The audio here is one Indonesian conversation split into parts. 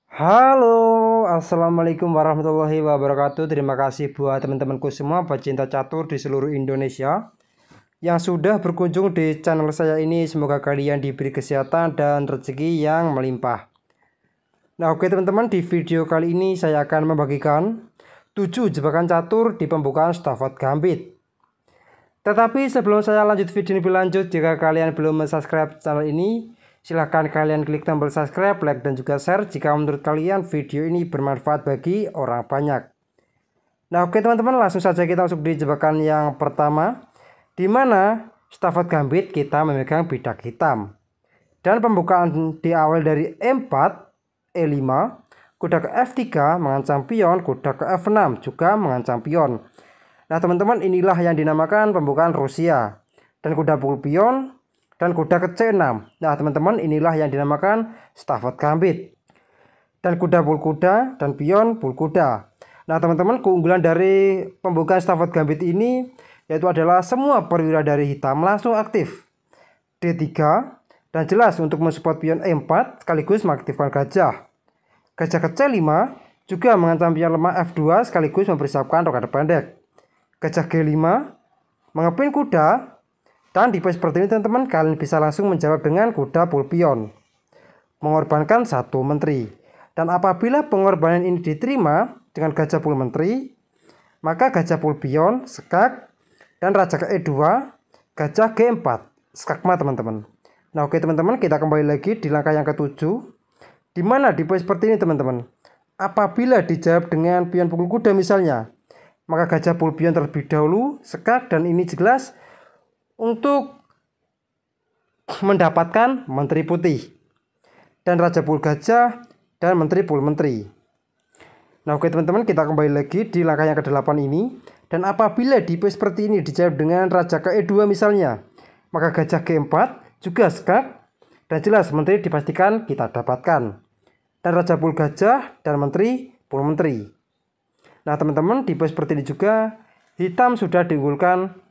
Halo, assalamualaikum warahmatullahi wabarakatuh. Terima kasih buat teman-temanku semua pecinta catur di seluruh Indonesia yang sudah berkunjung di channel saya ini. Semoga kalian diberi kesehatan dan rezeki yang melimpah. Nah, oke teman-teman, di video kali ini saya akan membagikan 7 jebakan catur di pembukaan Stafford Gambit. Tetapi sebelum saya lanjut video ini lebih lanjut, jika kalian belum subscribe channel ini, silahkan kalian klik tombol subscribe, like, dan juga share jika menurut kalian video ini bermanfaat bagi orang banyak. Nah, oke teman-teman, langsung saja kita masuk di jebakan yang pertama, di mana Stafford Gambit kita memegang bidak hitam. Dan pembukaan diawali dari E4, E5, kuda ke F3 mengancam pion, kuda ke F6 juga mengancam pion. Nah teman-teman, inilah yang dinamakan pembukaan Rusia. Dan kuda pukul pion dan kuda ke C6. Nah teman-teman, inilah yang dinamakan Stafford Gambit. Dan kuda pukul kuda dan pion pukul kuda. Nah teman-teman, keunggulan dari pembukaan Stafford Gambit ini yaitu adalah semua perwira dari hitam langsung aktif D3, dan jelas untuk mensupport pion E4 sekaligus mengaktifkan gajah. Gajah ke C5 juga mengancam pion lemah F2 sekaligus mempersiapkan rokade pendek. Gajah G5 mengepin kuda, dan di posisi seperti ini teman-teman, kalian bisa langsung menjawab dengan kuda pukul pion, mengorbankan satu menteri. Dan apabila pengorbanan ini diterima dengan gajah pukul menteri, maka gajah pukul pion, skak, dan raja ke E2, gajah G4, skakma teman-teman. Nah oke teman-teman, kita kembali lagi di langkah yang ketujuh, di mana di posisi seperti ini teman-teman, apabila dijawab dengan pion pukul kuda misalnya, maka gajah pukul pion terlebih dahulu, skak, dan ini jelas untuk mendapatkan menteri putih, dan raja pukul gajah dan menteri pukul menteri. Nah oke teman-teman, kita kembali lagi di langkah yang ke-8 ini, dan apabila di posisi seperti ini dijawab dengan raja ke E2 misalnya, maka gajah G4 juga skak, dan jelas menteri dipastikan kita dapatkan, dan raja pukul gajah dan menteri pukul menteri. Nah teman-teman, di posisi seperti ini juga hitam sudah diunggulkan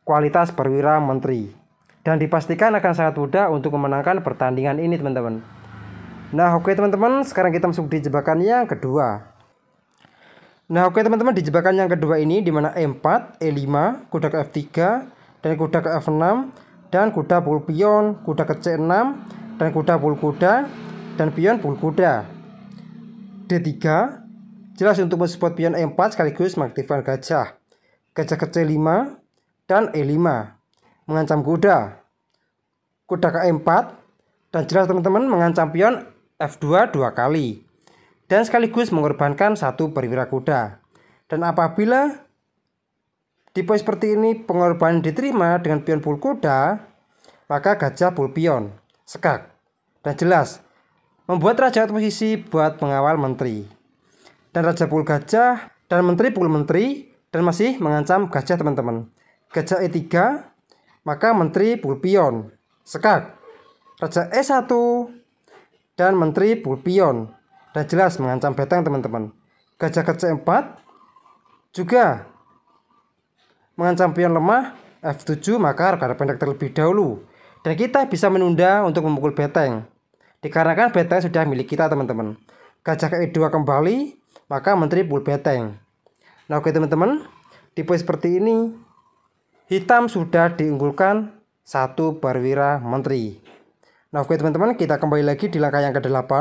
kualitas perwira menteri, dan dipastikan akan sangat mudah untuk memenangkan pertandingan ini teman-teman. Nah oke teman-teman, sekarang kita masuk di jebakan yang kedua. Nah oke teman-teman, di jebakan yang kedua ini, di mana E4, E5, kuda ke F3, dan kuda ke F6, dan kuda pukul pion, kuda ke C6, dan kuda pukul kuda, dan pion pukul kuda. D3, jelas untuk mensupport pion E4 sekaligus mengaktifkan gajah. Gajah ke C5 dan E5 mengancam kuda. Kuda ke E4, dan jelas teman-teman mengancam pion F2 dua kali, dan sekaligus mengorbankan satu perwira kuda. Dan apabila di posisi seperti ini pengorbanan diterima dengan pion pukul kuda, maka gajah pukul pion, skak, dan jelas membuat raja posisi buat mengawal menteri. Dan raja pukul gajah dan menteri pukul menteri, dan masih mengancam gajah teman-teman. Gajah E3, maka menteri pukul pion, skak, raja E1, dan menteri pukul pion, dan jelas mengancam beteng teman-teman. Gajah ke C4 juga mengancam pion lemah F7, maka rokade pendek terlebih dahulu, dan kita bisa menunda untuk memukul beteng dikarenakan beteng sudah milik kita teman-teman. Gajah ke E2 kembali, maka menteri pukul beteng. Nah oke teman-teman, di posisi seperti ini hitam sudah diunggulkan satu perwira menteri. Nah oke teman-teman, kita kembali lagi di langkah yang ke-8.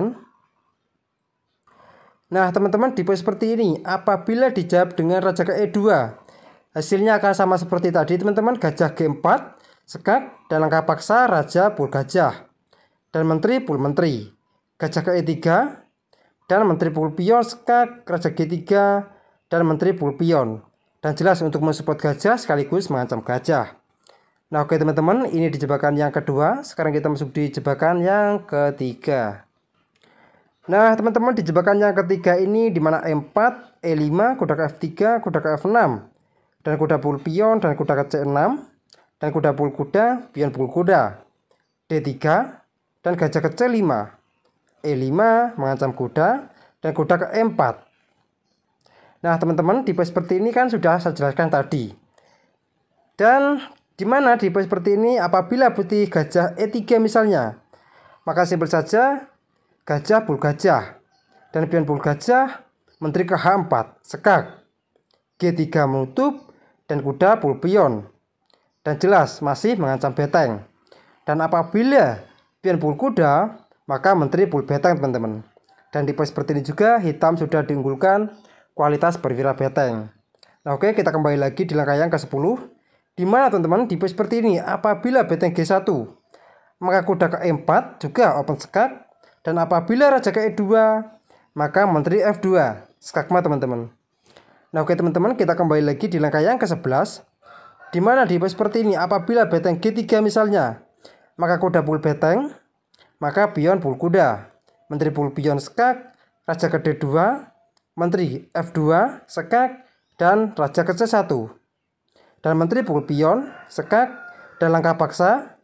Nah teman-teman, di posisi seperti ini apabila dijawab dengan raja ke E2, hasilnya akan sama seperti tadi teman-teman. Gajah G4, skak, dan langkah paksa raja pukul gajah, dan menteri pukul menteri. Gajah ke E3, dan menteri pukul pion, skak, raja G3, dan menteri pukul pion, dan jelas untuk mensupport gajah sekaligus mengancam gajah. Nah oke teman-teman, ini di jebakan yang kedua. Sekarang kita masuk di jebakan yang ketiga. Nah teman-teman, di jebakan yang ketiga ini, di mana E4, E5, kuda ke F3, kuda ke F6, dan kuda pukul pion, dan kuda ke C6, dan kuda pukul kuda, pion pukul kuda. D3, dan gajah ke C5, E5 mengancam kuda, dan kuda ke E4. Nah teman-teman, di posisi seperti ini kan sudah saya jelaskan tadi. Dan di mana di posisi seperti ini apabila putih gajah E3 misalnya, maka simpel saja gajah pukul gajah, dan pion pul gajah, menteri ke H4 sekak, G3 menutup, dan kuda pul pion. Dan jelas masih mengancam beteng. Dan apabila pion pul kuda, maka menteri pul beteng teman-teman. Dan di pos seperti ini juga hitam sudah diunggulkan kualitas perwira beteng. Nah oke, kita kembali lagi di langkah yang ke-10. Di mana teman-teman di pos seperti ini apabila beteng G1, maka kuda ke E4 juga open sekak. Dan apabila raja ke E2, maka menteri F2 skakmat teman-teman. Nah oke teman-teman, kita kembali lagi di langkah yang ke-11. Di mana di pos seperti ini apabila beteng G3 misalnya, maka kuda pul beteng, maka pion pul kuda, menteri pul pion sekak, raja ke D2, menteri F2 sekak, dan raja ke C1. Dan menteri pul pion sekak, dan langkah paksa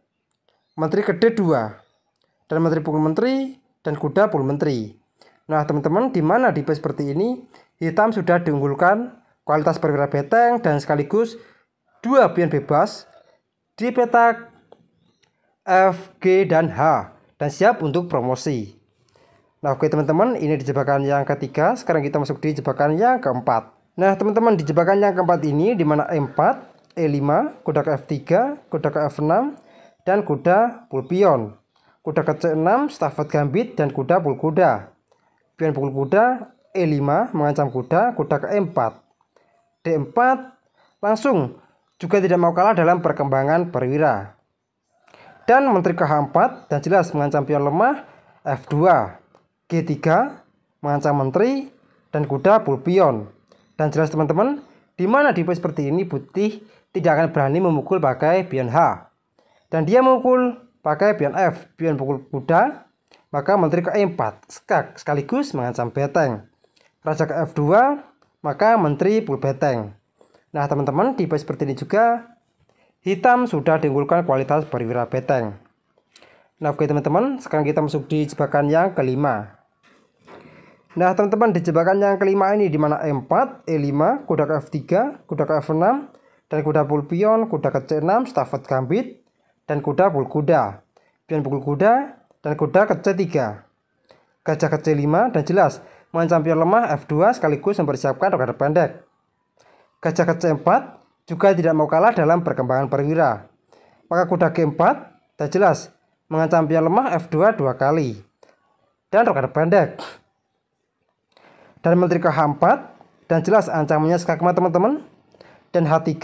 menteri ke D2, dan menteri pul menteri, dan kuda pul menteri. Nah teman-teman, di mana di pos seperti ini hitam sudah diunggulkan kualitas perwira beteng dan sekaligus 2 pion bebas di petak F, G, dan H, dan siap untuk promosi. Nah oke teman-teman, ini di jebakan yang ketiga. Sekarang kita masuk di jebakan yang keempat. Nah teman-teman, di jebakan yang keempat ini di mana E4, E5, kuda ke F3, kuda ke F6, dan kuda pul pion, kuda ke C6, stafet gambit, dan kuda pul kuda, pion pul kuda, E5 mengancam kuda, kuda ke E4, D4 langsung juga tidak mau kalah dalam perkembangan perwira. Dan menteri ke H4 dan jelas mengancam pion lemah, F2, G3 mengancam menteri, dan kuda pul pion. Dan jelas teman-teman, di mana di pos seperti ini putih tidak akan berani memukul pakai pion H. Dan dia memukul pakai pion F, pion pukul kuda, maka menteri ke E4 skak sekaligus mengancam beteng. Raja ke F2, maka menteri pul beteng. Nah teman-teman, di pos seperti ini juga hitam sudah diunggulkan kualitas perwira beteng. Nah oke teman-teman, sekarang kita masuk di jebakan yang kelima. Nah teman-teman, di jebakan yang kelima ini di mana E4, E5, kuda ke F3, kuda ke F6, dan kuda pul pion, kuda ke C6, stafet gambit, dan kuda pul kuda, pion pukul kuda, dan kuda ke C3, gajah ke C5, dan jelas mengancam pion lemah F2 sekaligus mempersiapkan rokade pendek. Gajah ke C4 juga tidak mau kalah dalam perkembangan perwira. Maka kuda G4 dan jelas mengancam pion lemah F2 2 kali. Dan rokade pendek. Dan menteri ke H4 dan jelas ancamannya skakmat teman-teman. Dan H3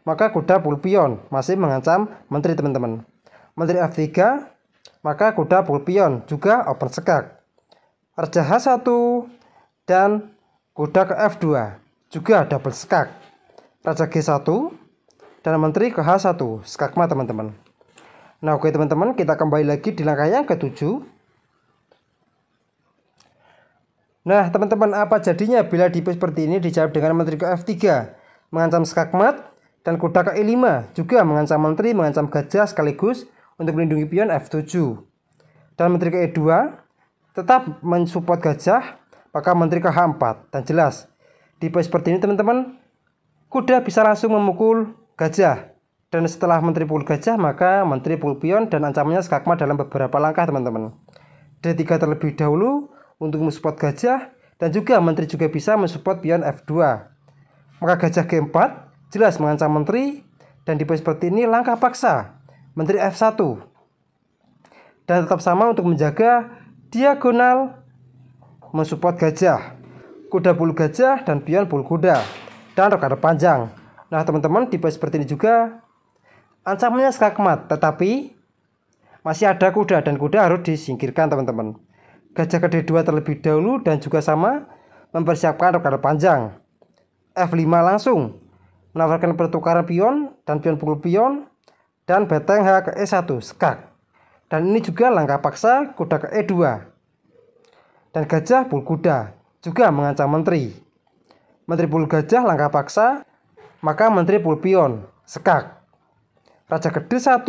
maka kuda pul pion masih mengancam menteri teman-teman. Menteri F3 maka kuda pul pion juga open sekak. Raja H1 dan kuda ke F2 juga double skak. Raja G1 dan menteri ke H1 skakmat teman-teman. Nah oke teman-teman, kita kembali lagi di langkah yang ke-7. Nah teman-teman, apa jadinya bila di pos seperti ini dijawab dengan menteri ke F3 mengancam skakmat, dan kuda ke E5 juga mengancam menteri, mengancam gajah sekaligus untuk melindungi pion F7. Dan menteri ke E2 tetap mensupport gajah, maka menteri ke H4 dan jelas di pos seperti ini teman-teman, kuda bisa langsung memukul gajah. Dan setelah menteri pukul gajah, maka menteri pukul pion dan ancamannya skakmat dalam beberapa langkah teman-teman. D3 terlebih dahulu untuk mensupport gajah, dan juga menteri juga bisa mensupport pion F2. Maka gajah G4 jelas mengancam menteri, dan di pos seperti ini langkah paksa menteri F1. Dan tetap sama untuk menjaga diagonal mensupport gajah, kuda pul gajah, dan pion pul kuda, dan rokade panjang. Nah teman-teman, di pos seperti ini juga ancamannya skakmat, tetapi masih ada kuda dan kuda harus disingkirkan teman-teman. Gajah ke D2 terlebih dahulu dan juga sama mempersiapkan rokade panjang. F5 langsung menawarkan pertukaran pion dan pion pukul pion, dan beteng H ke E1 skak. Dan ini juga langkah paksa kuda ke E2. Dan gajah pul kuda juga mengancam menteri. Menteri pul gajah langkah paksa, maka menteri pul pion sekak. Raja ke D1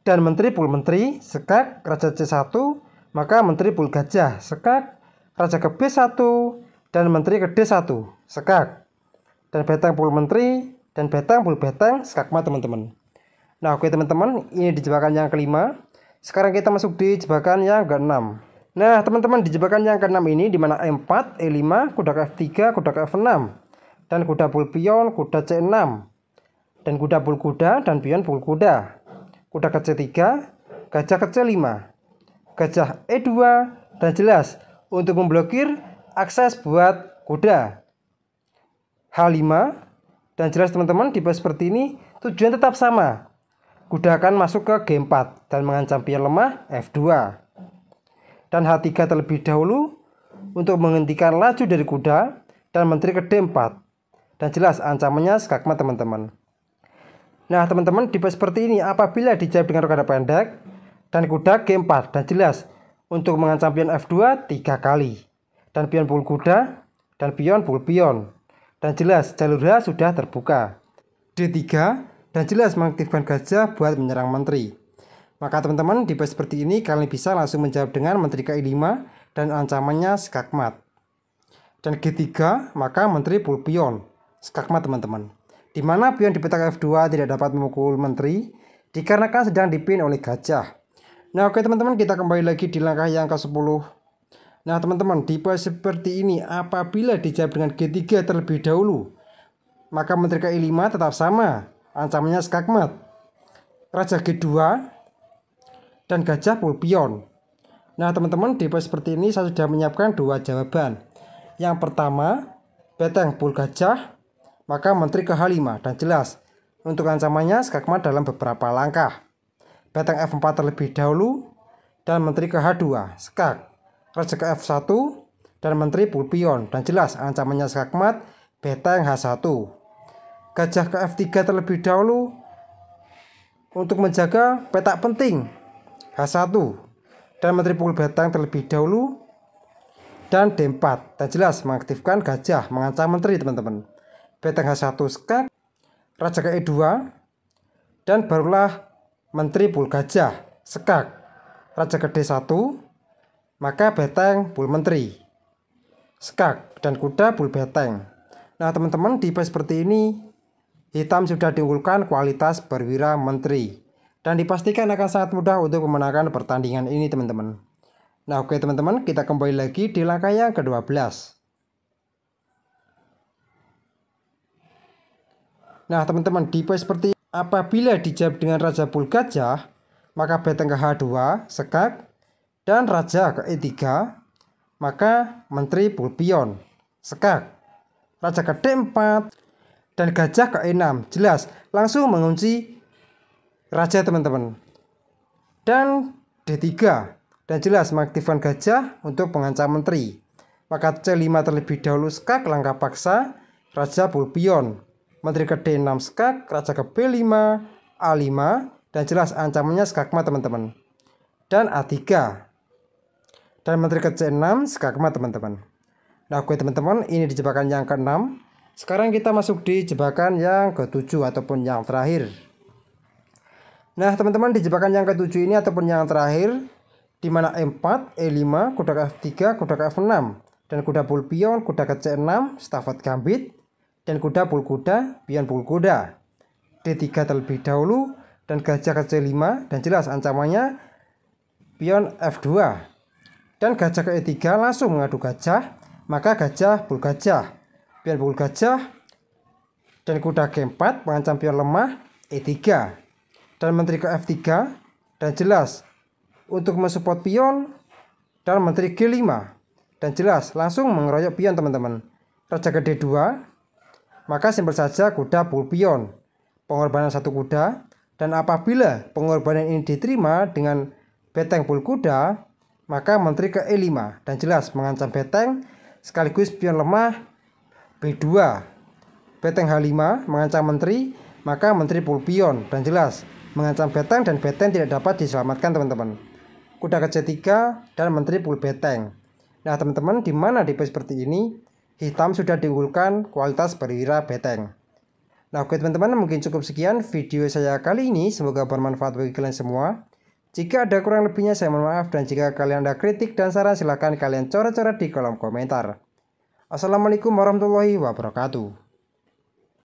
dan menteri pul menteri sekak. Raja C1 maka menteri pul gajah sekak. Raja ke B1 dan menteri ke D1 sekak. Dan beteng pul menteri dan beteng pul beteng skakmat teman-teman. Nah oke teman-teman, ini di jebakan yang kelima. Sekarang kita masuk di jebakan yang ke-6. Nah, teman-teman, di jebakan yang ke-6 ini di mana E4, E5, kuda ke F3, kuda ke F6, dan kuda pul pion, kuda C6, dan kuda pul kuda, dan pion pul kuda. Kuda ke C3, gajah ke C5, gajah E2, dan jelas untuk memblokir akses buat kuda H5. Dan jelas teman-teman, di pos seperti ini tujuan tetap sama. Kuda akan masuk ke G4 dan mengancam pion lemah F2. Dan H3 terlebih dahulu untuk menghentikan laju dari kuda dan menteri ke D4. Dan jelas ancamannya skakmat teman-teman. Nah teman-teman, di pos seperti ini apabila dijawab dengan rokada pendek dan kuda G4, dan jelas untuk mengancam pion F2 3 kali. Dan pion pul kuda dan pion pul pion. Dan jelas jalur H sudah terbuka. D3 dan jelas mengaktifkan gajah buat menyerang menteri. Maka teman-teman, di pos seperti ini kalian bisa langsung menjawab dengan menteri ke I5 dan ancamannya skakmat. Dan G3 maka menteri pul pion, skakmat teman-teman. Di mana pion di petak F2 tidak dapat memukul menteri dikarenakan sedang dipin oleh gajah. Nah oke teman-teman, kita kembali lagi di langkah yang ke-10. Nah teman-teman, di pos seperti ini apabila dijawab dengan G3 terlebih dahulu, maka menteri ke I5 tetap sama, ancamannya skakmat. Raja G2 dan gajah pul pion. Nah teman-teman, di pos seperti ini saya sudah menyiapkan dua jawaban. Yang pertama, beteng pul gajah, maka menteri ke H5, dan jelas untuk ancamannya skakmat dalam beberapa langkah. Beteng F4 terlebih dahulu dan menteri ke H2, skak. Raja ke F1 dan menteri pul pion, dan jelas ancamannya skakmat beteng H1. Gajah ke F3 terlebih dahulu untuk menjaga petak penting H1 dan menteri pukul beteng terlebih dahulu, dan D4 dan jelas mengaktifkan gajah mengancam menteri teman-teman. Beteng H1 skak, raja ke E2, dan barulah menteri pul gajah skak, raja ke D1, maka beteng pul menteri skak, dan kuda pul beteng. Nah teman-teman, di pos seperti ini hitam sudah diunggulkan kualitas perwira menteri dan dipastikan akan sangat mudah untuk memenangkan pertandingan ini teman-teman. Nah oke teman-teman, kita kembali lagi di langkah yang ke-12. Nah teman-teman, di pos seperti apabila dijawab dengan raja pul gajah, maka beteng ke H2 skak, dan raja ke E3, maka menteri pul pion skak, raja ke D4, dan gajah ke E6, jelas langsung mengunci raja teman-teman. Dan D3 dan jelas mengaktifkan gajah untuk mengancam menteri. Maka C5 terlebih dahulu skak, langkah paksa, raja pul pion, menteri ke D6 skak, raja ke B5, A5, dan jelas ancamannya skakmat teman-teman. Dan A3 dan menteri ke C6 skakmat teman-teman. Nah oke teman-teman, ini di jebakan yang ke-6. Sekarang kita masuk di jebakan yang ke-7 ataupun yang terakhir. Nah teman-teman, di jebakan yang ke-7 ini ataupun yang terakhir, di mana E4, E5, kuda ke F3, kuda ke F6, dan kuda pul pion, kuda ke C6, stafet gambit, dan kuda pul kuda, pion pul kuda. D3 terlebih dahulu dan gajah ke C5, dan jelas ancamannya pion F2. Dan gajah ke E3 langsung mengadu gajah, maka gajah pul gajah, pion pul gajah, dan kuda G4 mengancam pion lemah E3. Dan menteri ke F3 dan jelas untuk mensupport pion, dan menteri G5 dan jelas langsung mengeroyok pion teman-teman. Raja ke D2, maka simpel saja kuda pul pion, pengorbanan satu kuda. Dan apabila pengorbanan ini diterima dengan beteng pul kuda, maka menteri ke E5 dan jelas mengancam beteng sekaligus pion lemah B2. Beteng H5 mengancam menteri, maka menteri pul pion dan jelas mengancam beteng, dan beteng tidak dapat diselamatkan teman-teman. Kuda ke C3 dan menteri pul beteng. Nah teman-teman, di mana di pos seperti ini hitam sudah diunggulkan kualitas perwira beteng. Nah oke teman-teman, mungkin cukup sekian video saya kali ini, semoga bermanfaat bagi kalian semua. Jika ada kurang lebihnya saya mohon maaf, dan jika kalian ada kritik dan saran silahkan kalian coret-coret di kolom komentar. Assalamualaikum warahmatullahi wabarakatuh.